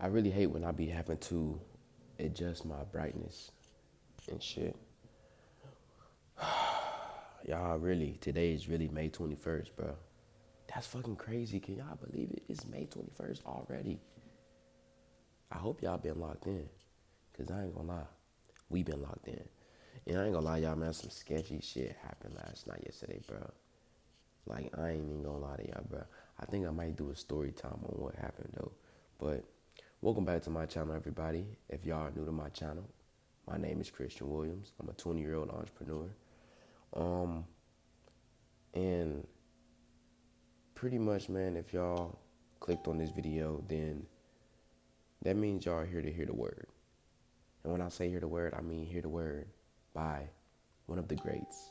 I really hate when I be having to adjust my brightness and shit. Y'all really, today is really May 21st, bro. That's fucking crazy. Can y'all believe it? It's May 21st already. I hope y'all been locked in. Cause I ain't gonna lie. We been locked in. And I ain't gonna lie, y'all, man, some sketchy shit happened last night, yesterday, bro. Like, I ain't even gonna lie to y'all, bro. I think I might do a story time on what happened, though. But welcome back to my channel, everybody. If y'all are new to my channel, my name is Christian Williams. I'm a 20-year-old entrepreneur. Um, and pretty much, man, if y'all clicked on this video, then that means y'all are here to hear the word. And when I say hear the word, I mean hear the word by one of the greats,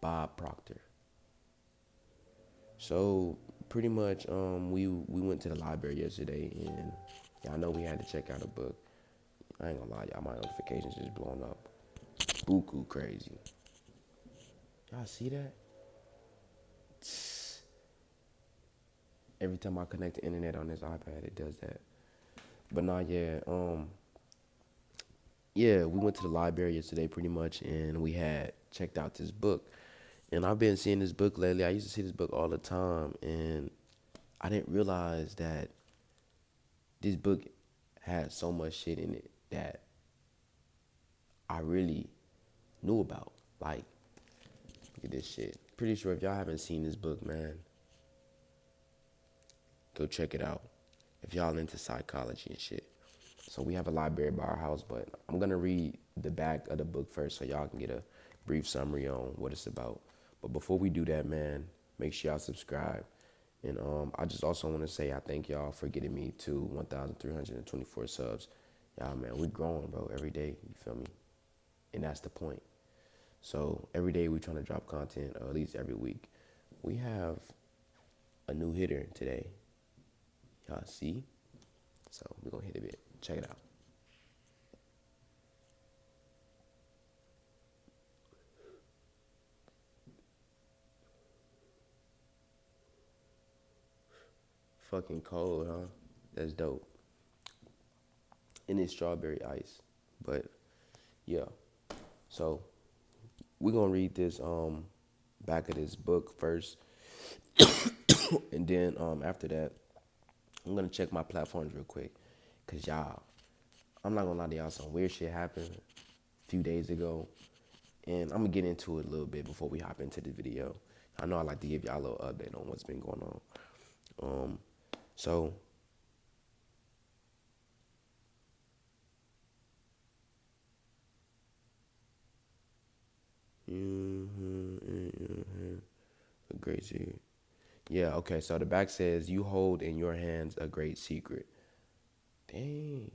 Bob Proctor. So pretty much, we went to the library yesterday, and y'all know we had to check out a book. I ain't gonna lie, y'all, my notifications just blowing up, buku crazy. Y'all see that? Every time I connect the internet on this iPad, it does that. But nah, yeah, yeah, we went to the library yesterday pretty much, and we had checked out this book. And I've been seeing this book lately. I used to see this book all the time, and I didn't realize that this book had so much shit in it that I really knew about. Like, look at this shit. Pretty sure if y'all haven't seen this book, man, go check it out. If y'all into psychology and shit. So we have a library by our house, but I'm gonna read the back of the book first so y'all can get a brief summary on what it's about. But before we do that, man, make sure y'all subscribe. And I just also want to say I thank y'all for getting me to 1,324 subs. Y'all, man, we growing, bro, every day. You feel me? And that's the point. So every day we trying to drop content, or at least every week. We have a new hitter today. Y'all see? So we're gonna hit a bit. Check it out. Fucking cold, huh? That's dope. And it's strawberry ice. But yeah. So we're gonna read this back of this book first. And then after that, I'm gonna check my platforms real quick. Cause y'all, I'm not gonna lie to y'all, some weird shit happened a few days ago. And I'm gonna get into it a little bit before we hop into the video. I know I like to give y'all a little update on what's been going on. Um, so a great secret. Yeah, okay. So the back says, "You hold in your hands a great secret." Dang,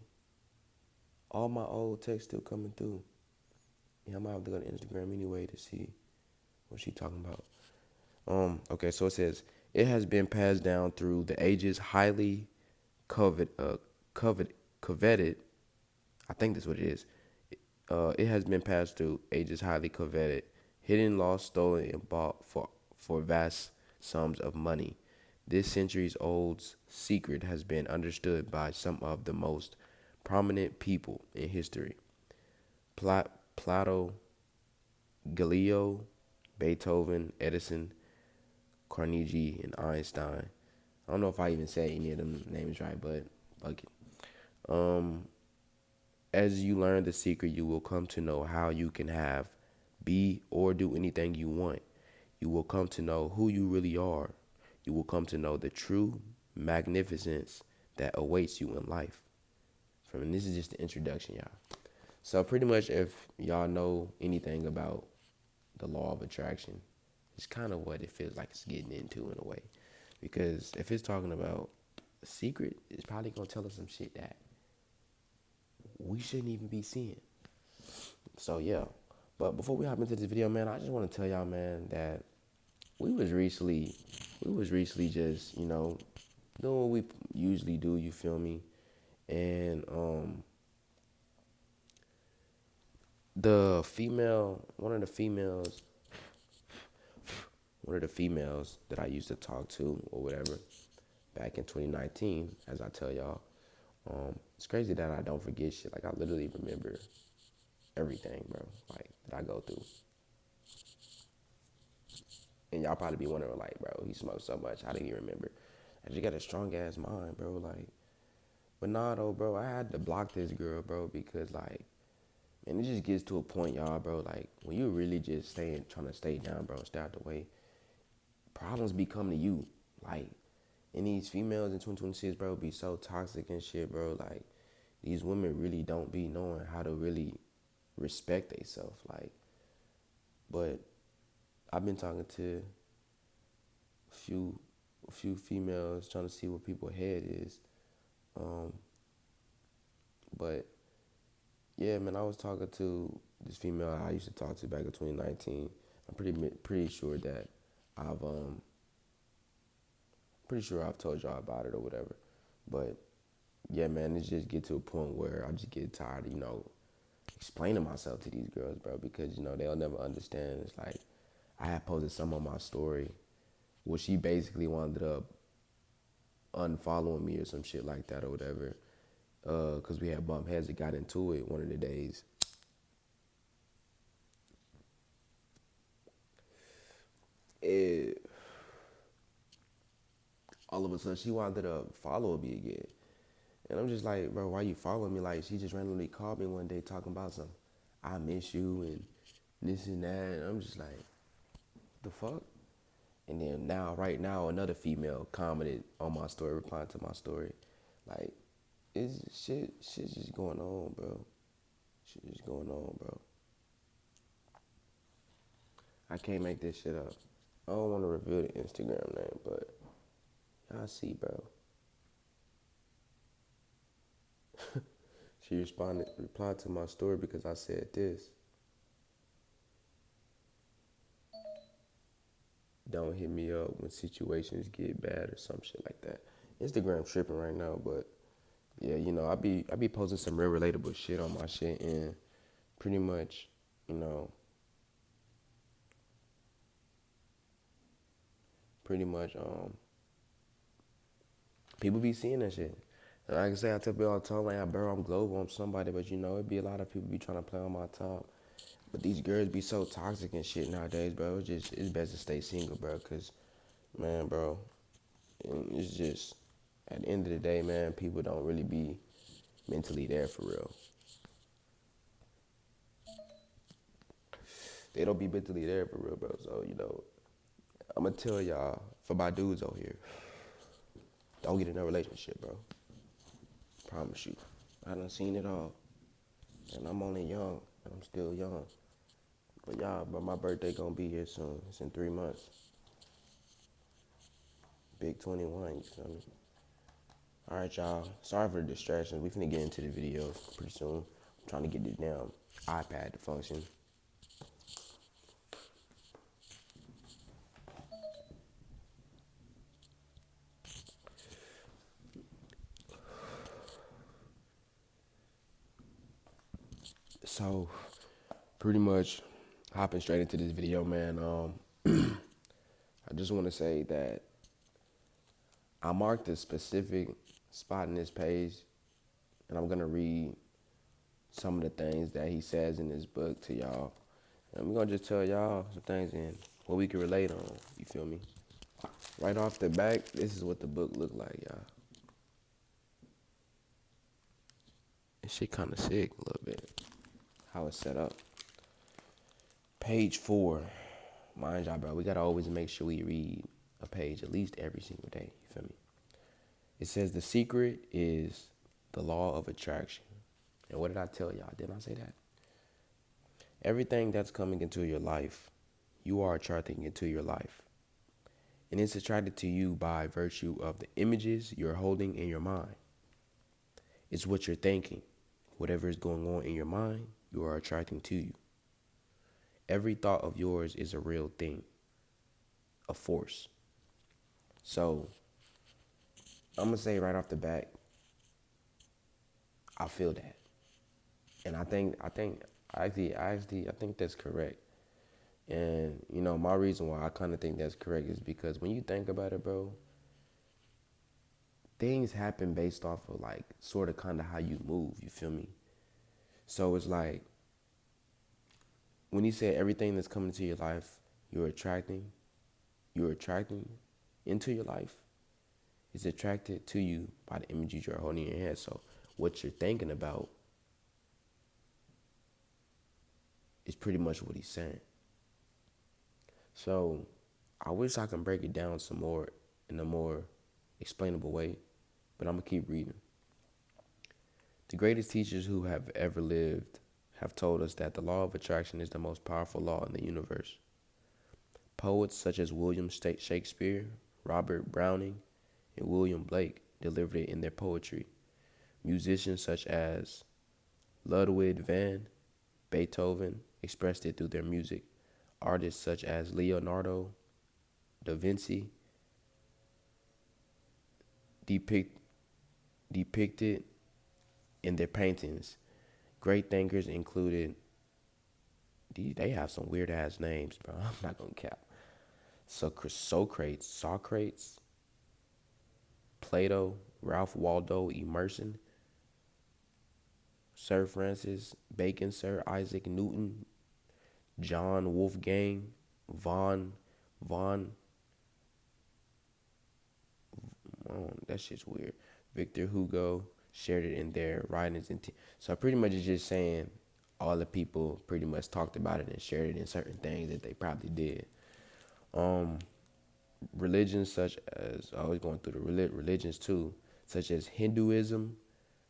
all my old text still coming through. Yeah, I might have to go to Instagram anyway to see what she talking about. Okay, so it says it has been passed down through the ages, highly covet, coveted. I think that's what it is. It has been passed through ages, highly coveted, hidden, lost, stolen, and bought for vast sums of money. This centuries old secret has been understood by some of the most prominent people in history. Plato, Galileo, Beethoven, Edison, Carnegie, and Einstein. I don't know if I even say any of them names right, but fuck it. Um, as you learn the secret, you will come to know how you can have, be, or do anything you want. You will come to know who you really are. You will come to know the true magnificence that awaits you in life. And this is just the introduction, y'all. So pretty much, if y'all know anything about the law of attraction, it's kind of what it feels like it's getting into in a way. Because if it's talking about a secret, it's probably gonna tell us some shit that we shouldn't even be seeing. So yeah. But before we hop into this video, man, I just want to tell y'all, man, that we was recently just, doing what we usually do, you feel me? And the female, one of the females that I used to talk to or whatever back in 2019, as I tell y'all, It's crazy that I don't forget shit. Like, I literally remember everything, bro. Like, that I go through. And y'all probably be wondering, like, bro, he smoked so much. How do you remember? I just got a strong ass mind, bro. Like, but nah, though, bro. I had to block this girl, bro, because like, man, it just gets to a point, y'all, bro. Like, when you really just trying to stay down, bro, stay out the way, problems be coming to you. Like, and these females in 2026, bro, be so toxic and shit, bro. Like, these women really don't be knowing how to really respect themselves. Like, but I've been talking to few a few females trying to see what people's head is. Um, but yeah, man, I was talking to this female I used to talk to back in 2019. I'm pretty sure that I've pretty sure I've told y'all about it or whatever. But yeah, man, it just get to a point where I just get tired of, explaining myself to these girls, bro, because they'll never understand. It's like I had posted some on my story where she basically wound up unfollowing me or some shit like that or whatever. Cause we had bumped heads. It got into it one of the days. It all of a sudden she wanted to follow me again, and I'm just like, bro, why you following me? Like, she just randomly called me one day talking about some, I miss you and this and that, and I'm just like, the fuck. And then right now, another female commented on my story, replying to my story, like, it's shit's just going on, bro. Shit just going on, bro. I can't make this shit up. I don't want to reveal the Instagram name, but y'all see, bro. She replied to my story because I said this. Don't hit me up when situations get bad or some shit like that. Instagram tripping right now, but yeah, I be posting some real relatable shit on my shit, and pretty much, you know, pretty much people be seeing that shit. And like I say, I tell people all the time, like, bro, I'm global, I'm somebody, but it be a lot of people be trying to play on my top. But these girls be so toxic and shit nowadays, bro. It's best to stay single, bro, cause man, bro, it's just at the end of the day, man, people don't really be mentally there for real. They don't be mentally there for real, bro. So I'm gonna tell y'all, for my dudes out here, don't get in a relationship, bro. Promise you. I done seen it all. And I'm only young. And I'm still young. But y'all, bro, my birthday gonna be here soon. It's in 3 months. Big 21, you feel me? Alright, y'all. Sorry for the distractions. We finna get into the videos pretty soon. I'm trying to get this damn iPad to function. So, pretty much hopping straight into this video, man. I just want to say that I marked a specific spot in this page, and I'm gonna read some of the things that he says in this book to y'all. And we're gonna just tell y'all some things and what we can relate on. You feel me? Right off the back, this is what the book looked like, y'all. This shit kind of sick a little bit. How it's set up. Page 4. Mind y'all, bro, we gotta always make sure we read a page at least every single day. You feel me? It says the secret is the law of attraction. And what did I tell y'all? Didn't I say that? Everything that's coming into your life, you are attracting into your life. And it's attracted to you by virtue of the images you're holding in your mind. It's what you're thinking. Whatever is going on in your mind, you are attracting to you. Every thought of yours is a real thing, a force. So I'm gonna say right off the bat, I feel that, and I think that's correct. And my reason why I kind of think that's correct is because when you think about it, bro, things happen based off of like sort of kind of how you move. You feel me? So it's like when he said everything that's coming to your life, you're attracting, you're attracting into your life is attracted to you by the images you're holding in your head. So what you're thinking about is pretty much what he's saying. So I wish I can break it down some more in a more explainable way, but I'm gonna keep reading. The greatest teachers who have ever lived have told us that the law of attraction is the most powerful law in the universe. Poets such as William Shakespeare, Robert Browning, and William Blake delivered it in their poetry. Musicians such as Ludwig van Beethoven expressed it through their music. Artists such as Leonardo da Vinci depict, depicted in their paintings. Great thinkers included, they have some weird ass names, bro. I'm not gonna cap. So Socrates, Plato, Ralph Waldo Emerson, Sir Francis Bacon, Sir Isaac Newton, John Wolfgang von oh, that shit's weird. Victor Hugo shared it in their writings so pretty much it's just saying all the people pretty much talked about it and shared it in certain things that they probably did. Um, Religions such as I was going through the religions too, such as Hinduism,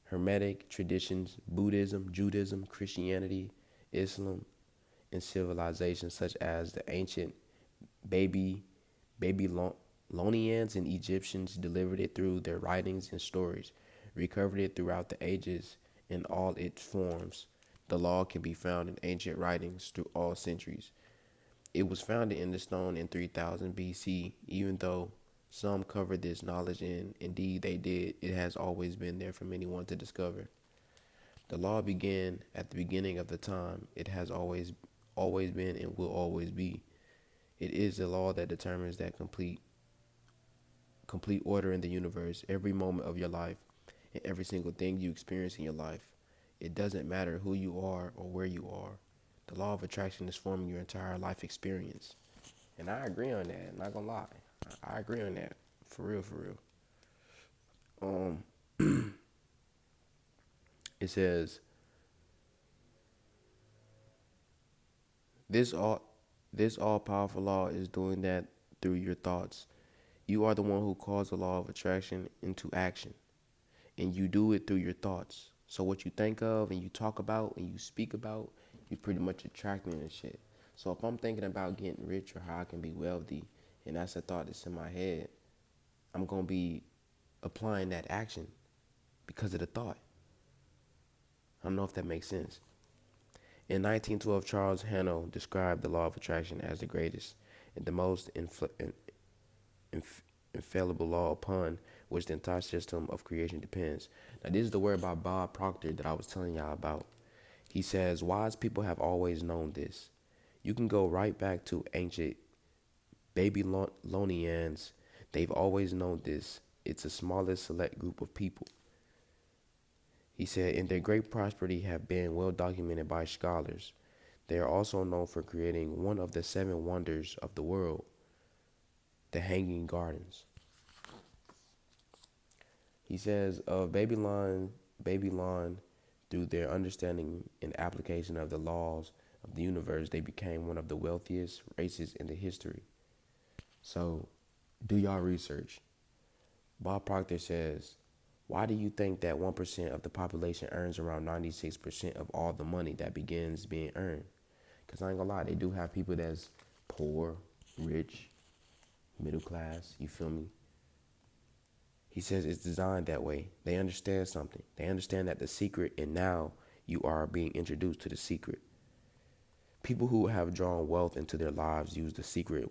Hermetic traditions, Buddhism, Judaism, Christianity, Islam, and civilizations such as the ancient baby Babylonians and Egyptians delivered it through their writings and stories, recovered it throughout the ages in all its forms. The law can be found in ancient writings through all centuries. It was founded in the stone in 3000 BC, even though some covered this knowledge, and indeed they did. It has always been there for anyone to discover. The law began at the beginning of the time. It has always been and will always be. It is the law that determines that complete order in the universe, every moment of your life, and every single thing you experience in your life. It doesn't matter who you are or where you are. The law of attraction is forming your entire life experience. And I agree on that, not gonna lie. I agree on that. For real, for real. Um it says this all this all powerful law is doing that through your thoughts. You are the one who calls the law of attraction into action. And you do it through your thoughts. So what you think of and you talk about and you speak about, you pretty much attracting and shit. So if I'm thinking about getting rich or how I can be wealthy, and that's a thought that's in my head, I'm gonna be applying that action because of the thought. I don't know if that makes sense. In 1912, Charles Hanno described the law of attraction as the greatest and the most inf- infallible law upon which the entire system of creation depends. Now, this is the word by Bob Proctor that I was telling y'all about. He says, wise people have always known this. You can go right back to ancient Babylonians. They've always known this. It's the smallest select group of people. He said, and their great prosperity have been well documented by scholars. They are also known for creating one of the seven wonders of the world, the Hanging Gardens. He says of Babylon, through their understanding and application of the laws of the universe, they became one of the wealthiest races in the history. So, do y'all research. Bob Proctor says, why do you think that 1% of the population earns around 96% of all the money that begins being earned? Because I ain't gonna lie, they do have people that's poor, rich, middle class, you feel me? He says it's designed that way. They understand something. They understand that the secret, and now you are being introduced to the secret. People who have drawn wealth into their lives use the secret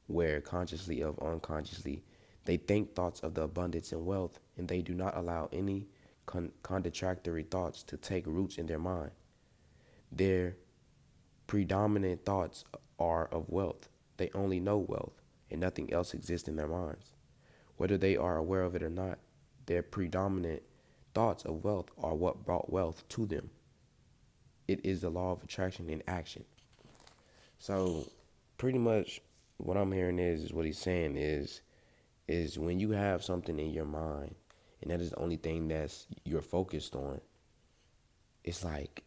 where, consciously or unconsciously, they think thoughts of the abundance and wealth, and they do not allow any contradictory thoughts to take roots in their mind. Their predominant thoughts are of wealth. They only know wealth, and nothing else exists in their minds. Whether they are aware of it or not, their predominant thoughts of wealth are what brought wealth to them. It is the law of attraction in action. So pretty much what I'm hearing is what he's saying is when you have something in your mind and that is the only thing that's you're focused on, it's like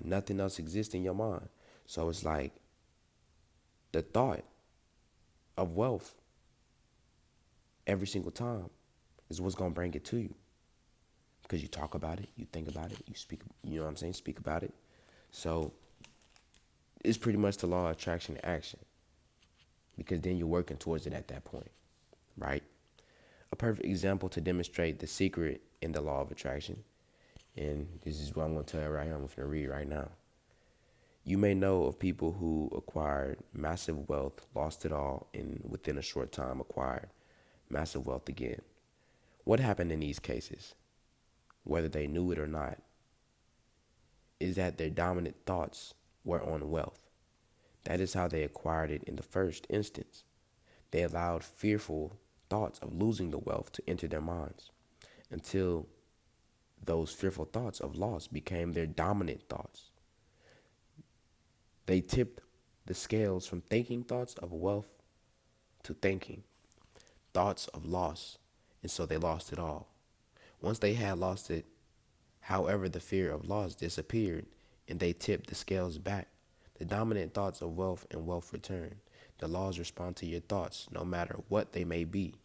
nothing else exists in your mind. So it's like the thought of wealth every single time is what's gonna bring it to you. Because you talk about it, you think about it, you speak, you know what I'm saying, speak about it. So it's pretty much the law of attraction in action. Because then you're working towards it at that point, right? A perfect example to demonstrate the secret in the law of attraction, and this is what I'm gonna tell you right here, I'm gonna read right now. You may know of people who acquired massive wealth, lost it all, and within a short time acquired massive wealth again. What happened in these cases, whether they knew it or not, is that their dominant thoughts were on wealth. That is how they acquired it in the first instance. They allowed fearful thoughts of losing the wealth to enter their minds until those fearful thoughts of loss became their dominant thoughts. They tipped the scales from thinking thoughts of wealth to thinking thoughts of loss, and so they lost it all. Once they had lost it, however, the fear of loss disappeared and they tipped the scales back. The dominant thoughts of wealth and wealth return. The laws respond to your thoughts, no matter what they may be.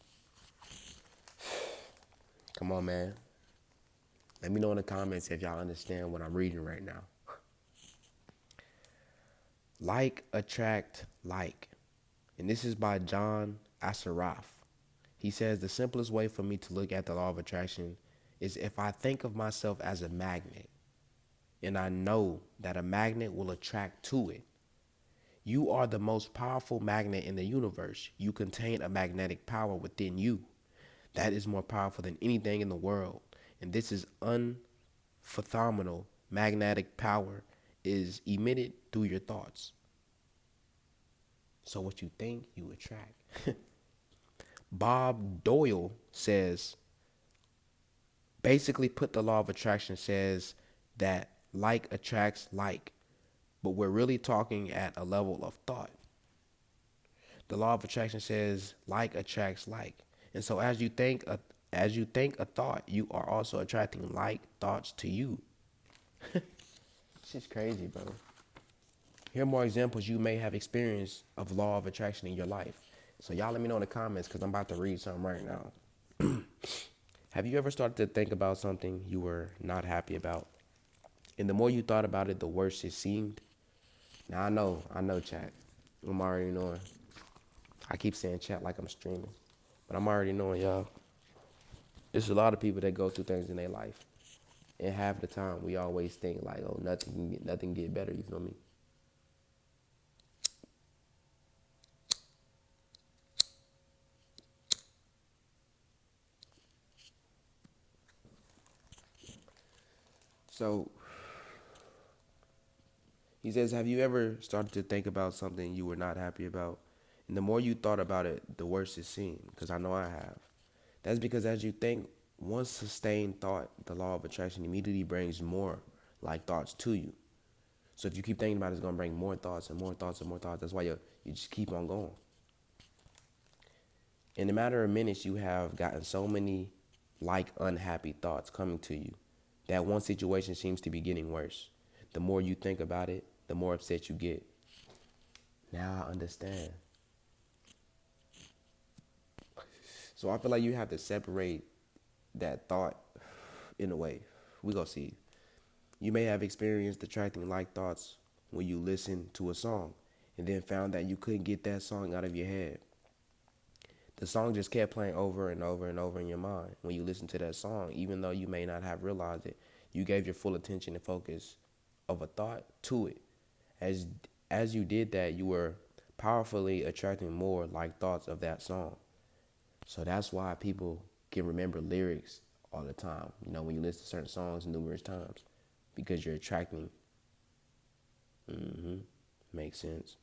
Come on, man. Let me know in the comments if y'all understand what I'm reading right now. Like attract like. And this is by John Assaraf. He says the simplest way for me to look at the law of attraction is if I think of myself as a magnet, and I know that a magnet will attract to it. You are the most powerful magnet in the universe. You contain a magnetic power within you that is more powerful than anything in the world. And this is unfathomable magnetic power is emitted through your thoughts. So what you think, you attract. Bob Doyle says, basically put the law of attraction says that like attracts like, but we're really talking at a level of thought. The law of attraction says like attracts like. And so as you think a thought, you are also attracting like thoughts to you. It's just crazy, bro. Here are more examples you may have experienced of law of attraction in your life. So y'all let me know in the comments because I'm about to read something right now. Have you ever started to think about something you were not happy about? And the more you thought about it, the worse it seemed? Now I know chat. I'm already knowing. I keep saying chat like I'm streaming. But I'm already knowing, y'all. There's a lot of people that go through things in their life. And half the time we always think like, oh, nothing get better, you feel me? So he says, have you ever started to think about something you were not happy about? And the more you thought about it, the worse it seemed, because I know I have. That's because as you think, one sustained thought, the law of attraction immediately brings more like thoughts to you. So if you keep thinking about it, it's going to bring more thoughts and more thoughts and more thoughts. That's why you just keep on going. In a matter of minutes, you have gotten so many like unhappy thoughts coming to you that one situation seems to be getting worse. The more you think about it, the more upset you get. Now I understand. So I feel like you have to separate that thought in a way. We gonna see. You may have experienced attracting like thoughts when you listen to a song and then found that you couldn't get that song out of your head. The song just kept playing over and over and over in your mind. When you listen to that song, even though you may not have realized it, you gave your full attention and focus of a thought to it. As you did that, you were powerfully attracting more like thoughts of that song. So that's why people can remember lyrics all the time, you know, when you listen to certain songs numerous times, because you're attracting. Makes sense.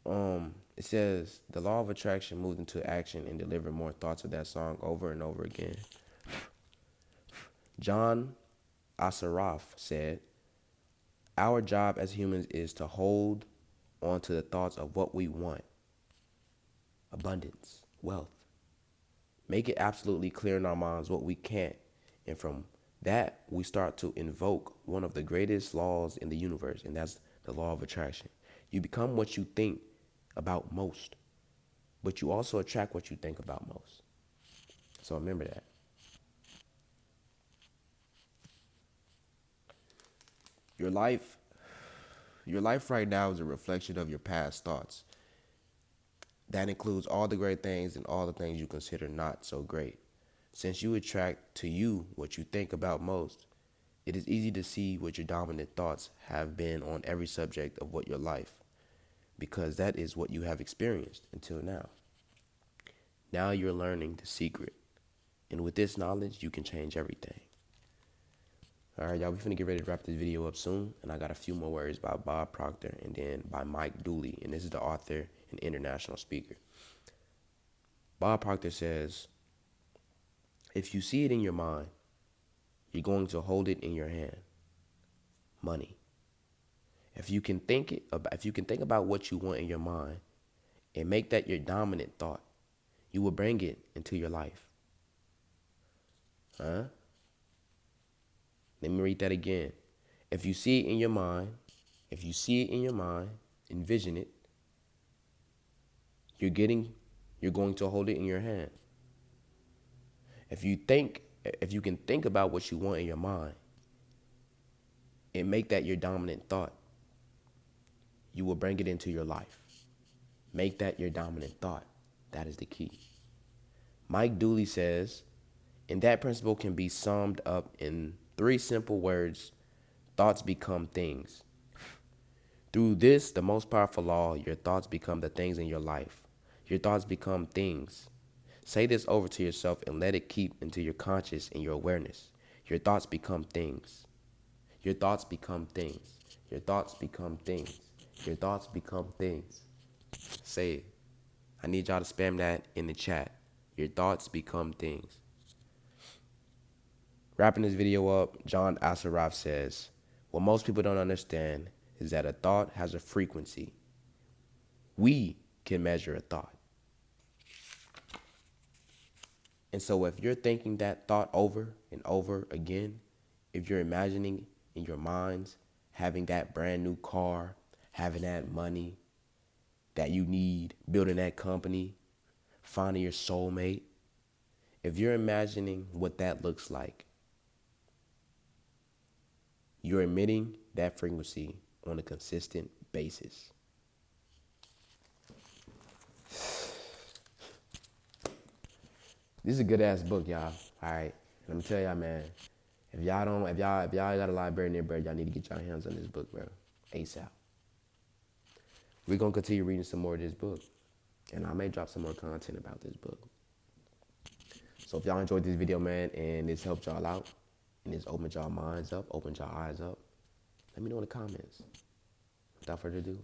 It says the law of attraction moves into action and deliver more thoughts of that song over and over again. John Asaraf said, "Our job as humans is to hold on to the thoughts of what we want: abundance, wealth. Make it absolutely clear in our minds what we can't. And from that, we start to invoke one of the greatest laws in the universe, and that's the law of attraction. You become what you think about most, but you also attract what you think about most. So remember that. Your life, your life right now is a reflection of your past thoughts. That includes all the great things and all the things you consider not so great. Since you attract to you what you think about most, it is easy to see what your dominant thoughts have been on every subject of what your life, because that is what you have experienced until now. Now you're learning the secret, and with this knowledge, you can change everything. All right, y'all, we finna get ready to wrap this video up soon, and I got a few more words by Bob Proctor and then by Mike Dooley, and this is the author and international speaker. Bob Proctor says, if you see it in your mind, you're going to hold it in your hand. Money. If you can think about what you want in your mind and make that your dominant thought, you will bring it into your life. Huh? Let me read that again. If you see it in your mind, envision it, you're going to hold it in your hand. If you can think about what you want in your mind and make that your dominant thought, you will bring it into your life. Make that your dominant thought. That is the key. Mike Dooley says, and that principle can be summed up in 3 simple words: thoughts become things. Through this, the most powerful law, your thoughts become the things in your life. Your thoughts become things. Say this over to yourself and let it keep into your conscious and your awareness. Your thoughts become things. Your thoughts become things. Your thoughts become things. Your thoughts become things. Say it. I need y'all to spam that in the chat. Your thoughts become things. Wrapping this video up, John Asaraf says, what most people don't understand is that a thought has a frequency. We can measure a thought. And so if you're thinking that thought over and over again, if you're imagining in your minds having that brand new car, having that money that you need, building that company, finding your soulmate, if you're imagining what that looks like, you're emitting that frequency on a consistent basis. This is a good ass book, y'all. All right, let me tell y'all, man. If y'all got a library nearby, y'all need to get y'all hands on this book, bro. ASAP. We're gonna continue reading some more of this book, and I may drop some more content about this book. So if y'all enjoyed this video, man, and this helped y'all out, and this opened y'all minds up, opened y'all eyes up, let me know in the comments. Without further ado,